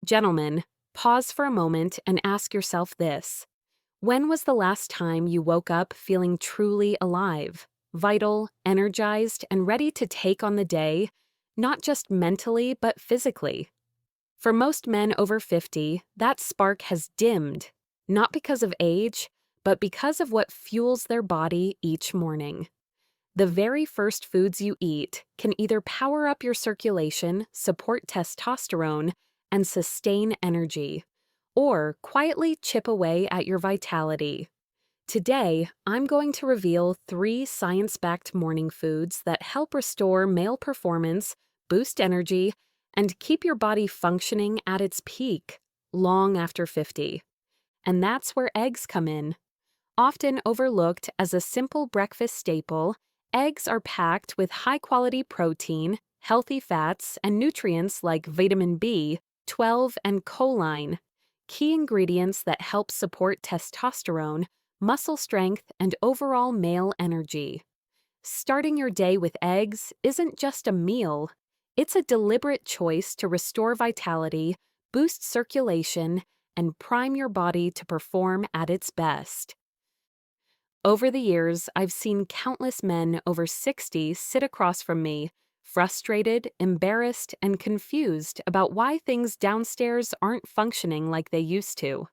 Gentlemen, pause for a moment and ask yourself this. When was the last time you woke up feeling truly alive, vital, energized, and ready to take on the day, not just mentally but physically? For most men over 50, that spark has dimmed, not because of age, but because of what fuels their body each morning. The very first foods you eat can either power up your circulation, support testosterone, and sustain energy, or quietly chip away at your vitality. Today, I'm going to reveal 3 science-backed morning foods that help restore male performance, boost energy, and keep your body functioning at its peak long after 50. And that's where eggs come in. Often overlooked as a simple breakfast staple, eggs are packed with high-quality protein, healthy fats, and nutrients like vitamin B12 and choline, key ingredients that help support testosterone, muscle strength, and overall male energy. Starting your day with eggs isn't just a meal, it's a deliberate choice to restore vitality, boost circulation, and prime your body to perform at its best. Over the years, I've seen countless men over 60 sit across from me, frustrated, embarrassed, and confused about why things downstairs aren't functioning like they used to.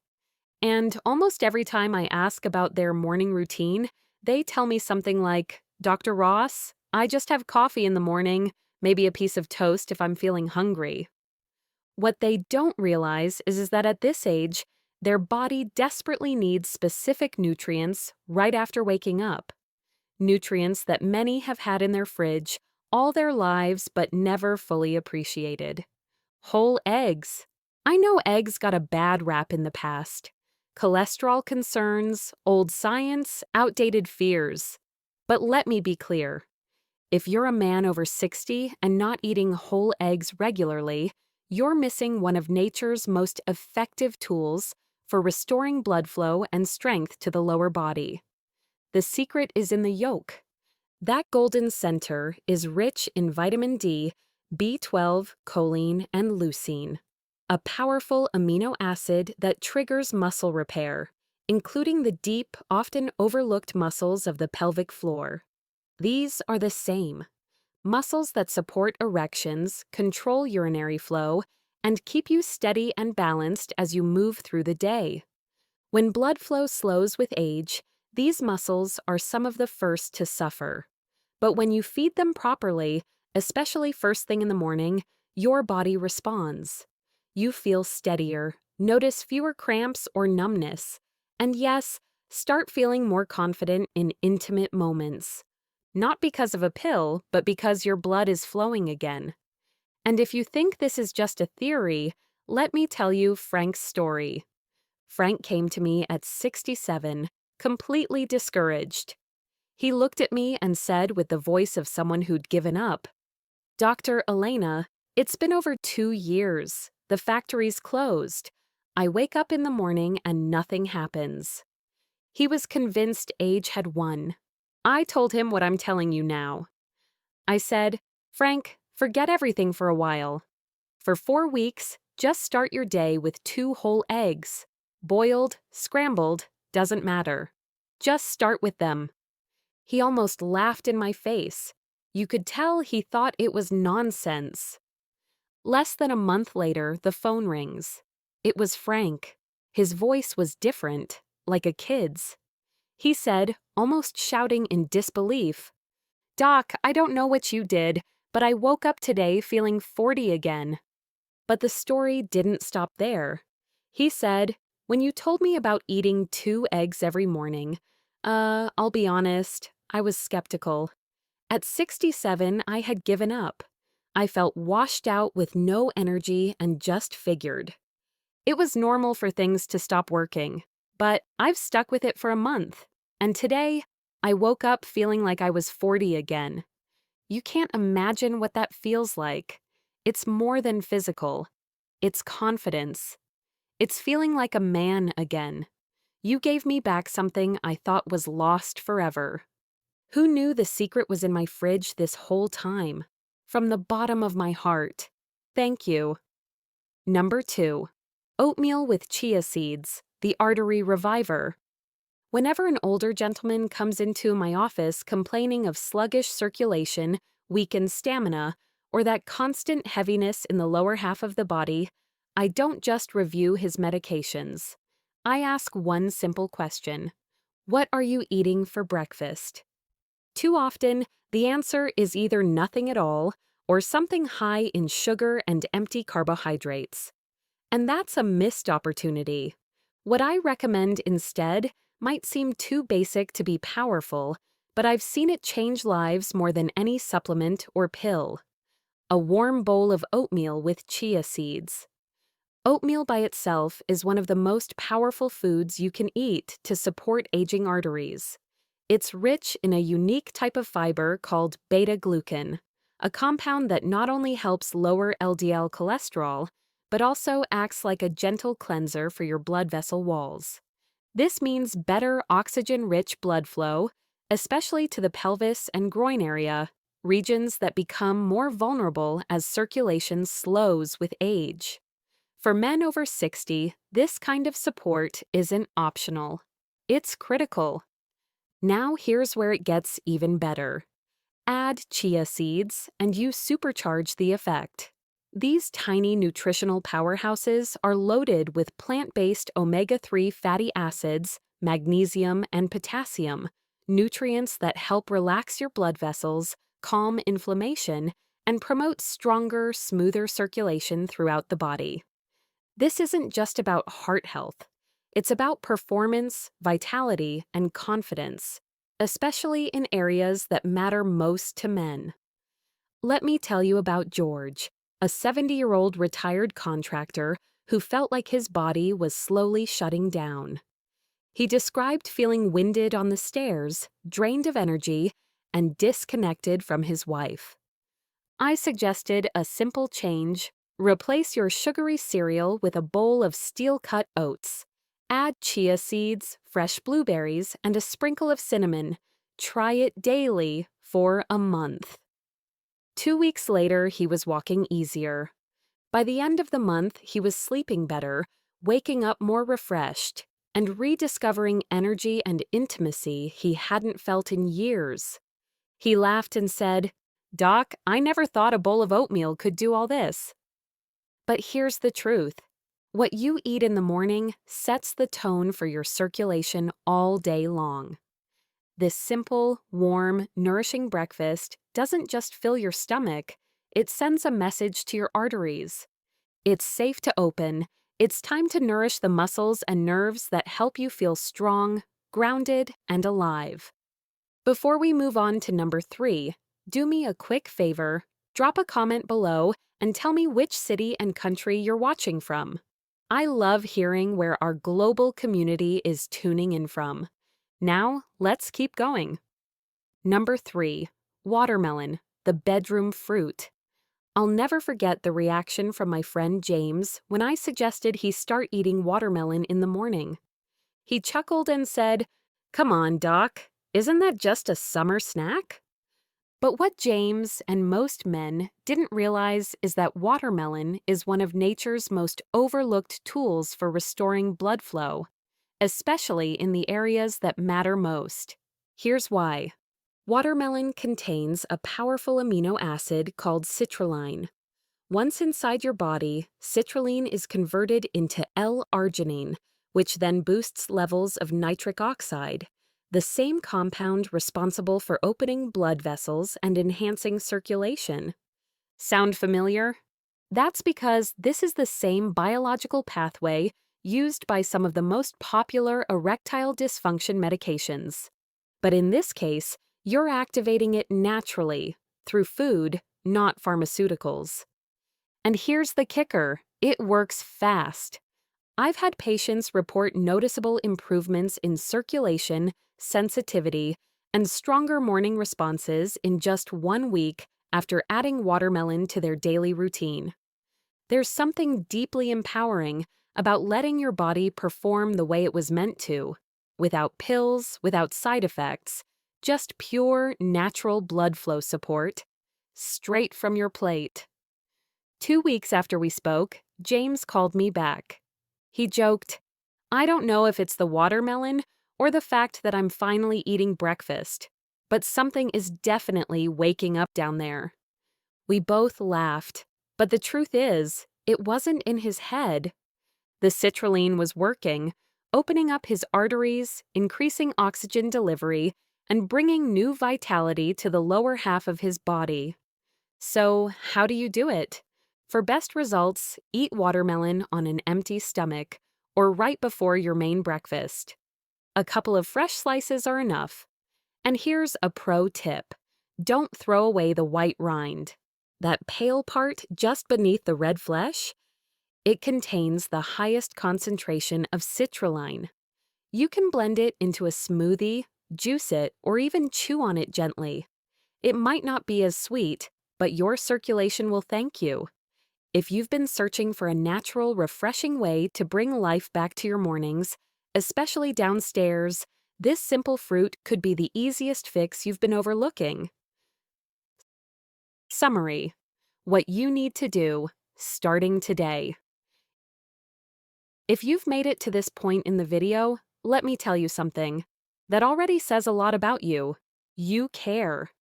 And almost every time I ask about their morning routine, they tell me something like, "Dr. Ross, I just have coffee in the morning, maybe a piece of toast if I'm feeling hungry." What they don't realize is that at this age, their body desperately needs specific nutrients right after waking up. Nutrients that many have had in their fridge all their lives but never fully appreciated. Whole eggs. I know eggs got a bad rap in the past. Cholesterol concerns, old science, outdated fears. But let me be clear. If you're a man over 60 and not eating whole eggs regularly, you're missing one of nature's most effective tools for restoring blood flow and strength to the lower body. The secret is in the yolk. That golden center is rich in vitamin D, B12, choline, and leucine, a powerful amino acid that triggers muscle repair, including the deep, often overlooked muscles of the pelvic floor. These are the same. Muscles that support erections, control urinary flow, and keep you steady and balanced as you move through the day. When blood flow slows with age, these muscles are some of the first to suffer. But when you feed them properly, especially first thing in the morning, your body responds. You feel steadier, notice fewer cramps or numbness, and yes, start feeling more confident in intimate moments. Not because of a pill, but because your blood is flowing again. And if you think this is just a theory, let me tell you Frank's story. Frank came to me at 67, completely discouraged. He looked at me and said with the voice of someone who'd given up, "Dr. Elena, it's been over 2 years. The factory's closed. I wake up in the morning and nothing happens." He was convinced age had won. I told him what I'm telling you now. I said, "Frank, forget everything for a while. For 4 weeks, just start your day with 2 whole eggs. Boiled, scrambled, doesn't matter. Just start with them." He almost laughed in my face. You could tell he thought it was nonsense. Less than a month later, the phone rings. It was Frank. His voice was different, like a kid's. He said, almost shouting in disbelief, "Doc, I don't know what you did, but I woke up today feeling 40 again." But the story didn't stop there. He said, "When you told me about eating 2 eggs every morning, I'll be honest, I was skeptical. At 67, I had given up. I felt washed out with no energy and just figured. It was normal for things to stop working, but I've stuck with it for a month. And today, I woke up feeling like I was 40 again. You can't imagine what that feels like. It's more than physical. It's confidence. It's feeling like a man again. You gave me back something I thought was lost forever." Who knew the secret was in my fridge this whole time? From the bottom of my heart, thank you. Number 2. Oatmeal with chia seeds, the artery reviver. Whenever an older gentleman comes into my office complaining of sluggish circulation, weakened stamina, or that constant heaviness in the lower half of the body, I don't just review his medications. I ask one simple question: what are you eating for breakfast? Too often, the answer is either nothing at all or something high in sugar and empty carbohydrates. And that's a missed opportunity. What I recommend instead might seem too basic to be powerful, but I've seen it change lives more than any supplement or pill. A warm bowl of oatmeal with chia seeds. Oatmeal by itself is one of the most powerful foods you can eat to support aging arteries. It's rich in a unique type of fiber called beta-glucan, a compound that not only helps lower LDL cholesterol, but also acts like a gentle cleanser for your blood vessel walls. This means better oxygen-rich blood flow, especially to the pelvis and groin area, regions that become more vulnerable as circulation slows with age. For men over 60, this kind of support isn't optional. It's critical. Now here's where it gets even better. Add chia seeds and you supercharge the effect. These tiny nutritional powerhouses are loaded with plant-based omega-3 fatty acids, magnesium, and potassium, nutrients that help relax your blood vessels, calm inflammation, and promote stronger, smoother circulation throughout the body. This isn't just about heart health. It's about performance, vitality, and confidence, especially in areas that matter most to men. Let me tell you about George, a 70-year-old retired contractor who felt like his body was slowly shutting down. He described feeling winded on the stairs, drained of energy, and disconnected from his wife. I suggested a simple change: replace your sugary cereal with a bowl of steel-cut oats. Add chia seeds, fresh blueberries, and a sprinkle of cinnamon. Try it daily for a month. 2 weeks later, he was walking easier. By the end of the month, he was sleeping better, waking up more refreshed, and rediscovering energy and intimacy he hadn't felt in years. He laughed and said, "Doc, I never thought a bowl of oatmeal could do all this." But here's the truth. What you eat in the morning sets the tone for your circulation all day long. This simple, warm, nourishing breakfast doesn't just fill your stomach, it sends a message to your arteries. It's safe to open. It's time to nourish the muscles and nerves that help you feel strong, grounded, and alive. Before we move on to number 3, do me a quick favor, drop a comment below and tell me which city and country you're watching from. I love hearing where our global community is tuning in from. Now, let's keep going. Number 3, watermelon, the bedroom fruit. I'll never forget the reaction from my friend James when I suggested he start eating watermelon in the morning. He chuckled and said, "Come on, Doc, isn't that just a summer snack?" But what James and most men didn't realize is that watermelon is one of nature's most overlooked tools for restoring blood flow, especially in the areas that matter most. Here's why. Watermelon contains a powerful amino acid called citrulline. Once inside your body, citrulline is converted into L-arginine, which then boosts levels of nitric oxide, the same compound responsible for opening blood vessels and enhancing circulation. Sound familiar? That's because this is the same biological pathway used by some of the most popular erectile dysfunction medications. But in this case, you're activating it naturally, through food, not pharmaceuticals. And here's the kicker: it works fast. I've had patients report noticeable improvements in circulation, sensitivity, and stronger morning responses in just 1 week after adding watermelon to their daily routine. There's something deeply empowering about letting your body perform the way it was meant to, without pills, without side effects, just pure, natural blood flow support, straight from your plate. 2 weeks after we spoke, James called me back. He joked, "I don't know if it's the watermelon or the fact that I'm finally eating breakfast, but something is definitely waking up down there." We both laughed, but the truth is, it wasn't in his head. The citrulline was working, opening up his arteries, increasing oxygen delivery, and bringing new vitality to the lower half of his body. So, how do you do it? For best results, eat watermelon on an empty stomach or right before your main breakfast. A couple of fresh slices are enough. And here's a pro tip. Don't throw away the white rind. That pale part just beneath the red flesh? It contains the highest concentration of citrulline. You can blend it into a smoothie, juice it, or even chew on it gently. It might not be as sweet, but your circulation will thank you. If you've been searching for a natural, refreshing way to bring life back to your mornings, especially downstairs, this simple fruit could be the easiest fix you've been overlooking. Summary: what you need to do, starting today. If you've made it to this point in the video, let me tell you something. That already says a lot about you. You care.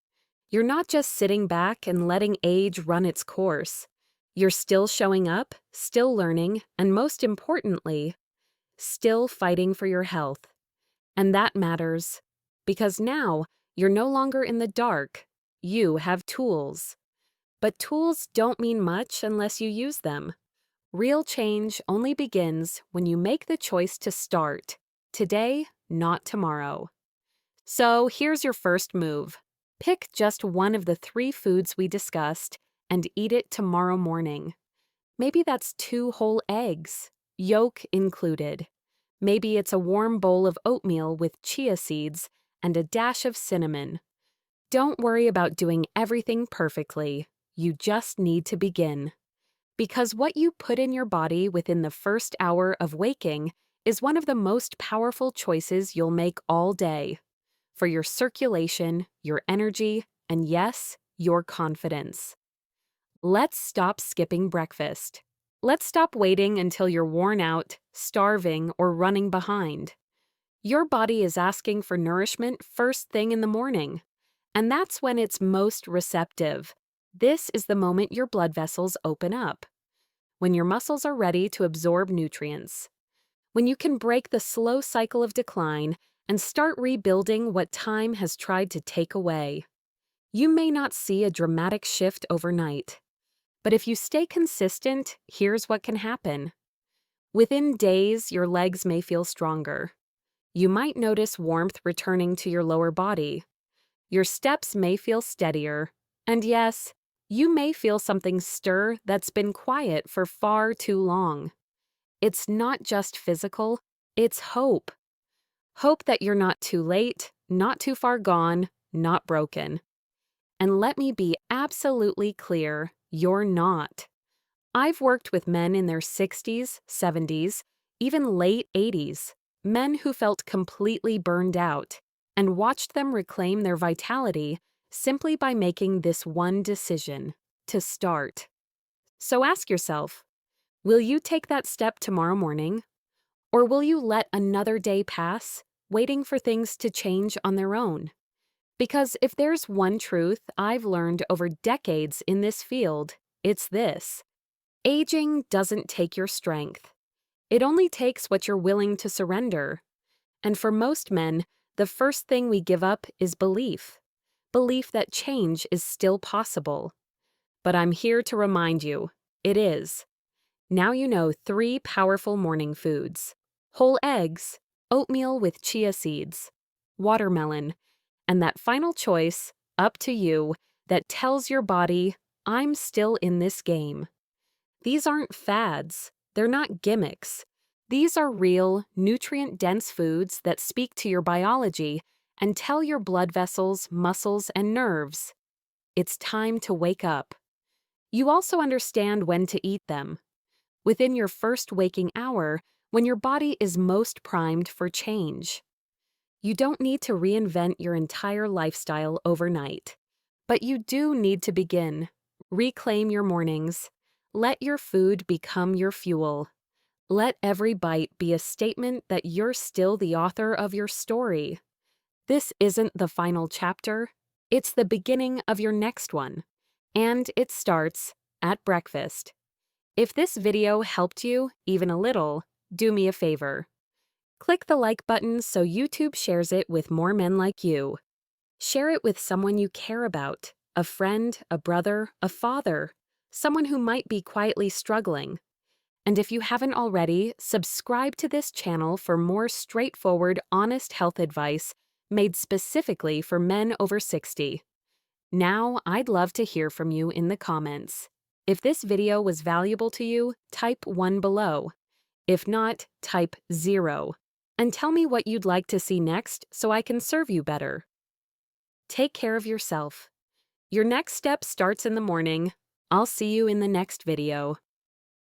You're not just sitting back and letting age run its course. You're still showing up, still learning, and most importantly, still fighting for your health. And that matters, because now you're no longer in the dark. You have tools. But tools don't mean much unless you use them. Real change only begins when you make the choice to start. Today, not tomorrow. So here's your first move. Pick just one of the 3 foods we discussed and eat it tomorrow morning. Maybe that's 2 whole eggs, yolk included. Maybe it's a warm bowl of oatmeal with chia seeds and a dash of cinnamon. Don't worry about doing everything perfectly. You just need to begin. Because what you put in your body within the first hour of waking is one of the most powerful choices you'll make all day. For your circulation, your energy, and yes, your confidence. Let's stop skipping breakfast. Let's stop waiting until you're worn out, starving, or running behind. Your body is asking for nourishment first thing in the morning. And that's when it's most receptive. This is the moment your blood vessels open up. When your muscles are ready to absorb nutrients. When you can break the slow cycle of decline and start rebuilding what time has tried to take away. You may not see a dramatic shift overnight. But if you stay consistent, here's what can happen. Within days, your legs may feel stronger. You might notice warmth returning to your lower body. Your steps may feel steadier. And yes, you may feel something stir that's been quiet for far too long. It's not just physical, it's hope. Hope that you're not too late, not too far gone, not broken. And let me be absolutely clear, you're not. I've worked with men in their 60s, 70s, even late 80s, men who felt completely burned out, and watched them reclaim their vitality simply by making this one decision, to start. So ask yourself, will you take that step tomorrow morning? Or will you let another day pass, waiting for things to change on their own? Because if there's one truth I've learned over decades in this field, it's this. Aging doesn't take your strength. It only takes what you're willing to surrender. And for most men, the first thing we give up is belief. Belief that change is still possible. But I'm here to remind you, it is. Now you know 3 powerful morning foods. Whole eggs, oatmeal with chia seeds, watermelon, and that final choice, up to you, that tells your body, I'm still in this game. These aren't fads. They're not gimmicks. These are real, nutrient-dense foods that speak to your biology and tell your blood vessels, muscles, and nerves, it's time to wake up. You also understand when to eat them. Within your first waking hour, when your body is most primed for change. You don't need to reinvent your entire lifestyle overnight. But you do need to begin. Reclaim your mornings. Let your food become your fuel. Let every bite be a statement that you're still the author of your story. This isn't the final chapter, it's the beginning of your next one. And it starts at breakfast. If this video helped you, even a little, do me a favor. Click the like button so YouTube shares it with more men like you. Share it with someone you care about, a friend, a brother, a father, someone who might be quietly struggling. And if you haven't already, subscribe to this channel for more straightforward, honest health advice made specifically for men over 60. Now, I'd love to hear from you in the comments. If this video was valuable to you, type 1 below. If not, type 0. And tell me what you'd like to see next so I can serve you better. Take care of yourself. Your next step starts in the morning. I'll see you in the next video.